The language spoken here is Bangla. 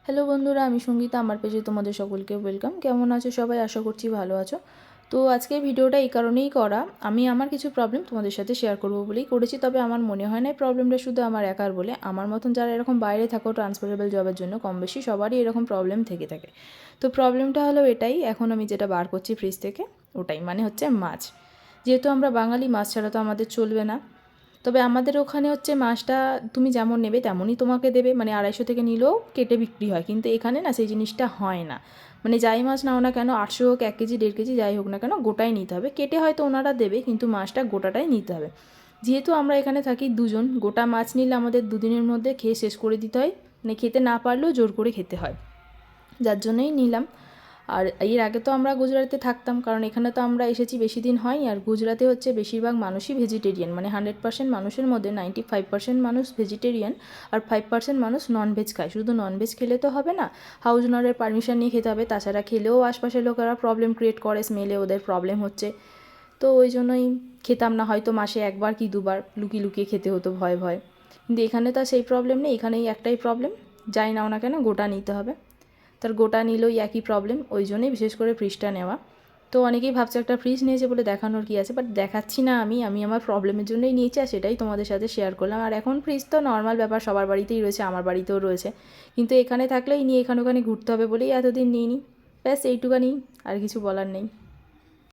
হ্যালো বন্ধুরা, আমি সঙ্গীতা। আমার পেজে তোমাদের সকলকে ওয়েলকাম। কেমন আছো সবাই? আশা করছি ভালো আছো। তো আজকের ভিডিওটা এই কারণেই করা, আমি আমার কিছু প্রবলেম তোমাদের সাথে শেয়ার করবো বলেই করেছি। তবে আমার মনে হয় না এই প্রবলেমটা শুধু আমার একার বলে। আমার মতন যারা এরকম বাইরে থাকো ট্রান্সফারেবল জবের জন্য, কম বেশি সবারই এরকম প্রবলেম থেকে থাকে। তো প্রবলেমটা হলো এটাই, এখন আমি যেটা বার করছি ফ্রিজ থেকে ওটাই, মানে হচ্ছে মাছ। যেহেতু আমরা বাঙালি, মাছ ছাড়া তো আমাদের চলবে না। তবে আমাদের ওখানে হচ্ছে মাছটা তুমি যেমন নেবে তেমনই তোমাকে দেবে, মানে 250 থেকে নিলেও কেটে বিক্রি হয়। কিন্তু এখানে না সেই জিনিসটা হয় না। মানে যাই মাছ নাও না কেন, 800 হোক, 1 কেজি 1.5 কেজি যাই হোক না কেন, গোটাই নিতে হবে। কেটে হয়তো ওনারা দেবে, কিন্তু মাছটা গোটাটাই নিতে হবে। যেহেতু আমরা এখানে থাকি দুজন, গোটা মাছ নিলে আমাদের দুদিনের মধ্যে খেয়ে শেষ করে দিতে হয়। মানে খেতে না পারলেও জোর করে খেতে হয়, যার জন্যই নিলাম। আর এর আগে তো আমরা গুজরাটে থাকতাম, কারণ এখানে তো আমরা এসেছি বেশি দিন হয়নি। আর গুজরাটে হচ্ছে বেশিরভাগ মানুষই ভেজিটেরিয়ান, মানে 100% মানুষের মধ্যে 95% মানুষ ভেজিটেরিয়ান, আর 5% মানুষ ননভেজ খায়। শুধু ননভেজ খেলে তো হবে না, হাউস ওনারের পারমিশন নিয়ে খেতে হবে। তাছাড়া খেলেও আশপাশের লোকেরা প্রবলেম ক্রিয়েট করে, স্মেলে ওদের প্রবলেম হচ্ছে। তো ওই জন্যই খেতাম না, হয়তো মাসে একবার কি দুবার লুকিয়ে লুকিয়ে খেতে হতো ভয়ে ভয়ে। কিন্তু এখানে তো সেই প্রবলেম নেই, এখানেই একটাই প্রবলেম, যাই নাও না কেন গোটা নিতে হবে। তার গোটা নিলেই একই প্রবলেম, ওই জন্যই বিশেষ করে ফ্রিজটা নেওয়া। তো অনেকেই ভাবছে একটা ফ্রিজ নিয়েছে বলে দেখানোর কী আছে, বাট দেখাচ্ছি না, আমি আমার প্রবলেমের জন্যই নিয়েছি, আর সেটাই তোমাদের সাথে শেয়ার করলাম। আর এখন ফ্রিজ তো নর্মাল ব্যাপার, সবার বাড়িতেই রয়েছে, আমার বাড়িতেও রয়েছে। কিন্তু এখানে থাকলেই নিয়ে এখানে ওখানে ঘুরতে হবে বলেই এতদিন নিইনি। ব্যাস এইটুখানি, আর কিছু বলার নেই।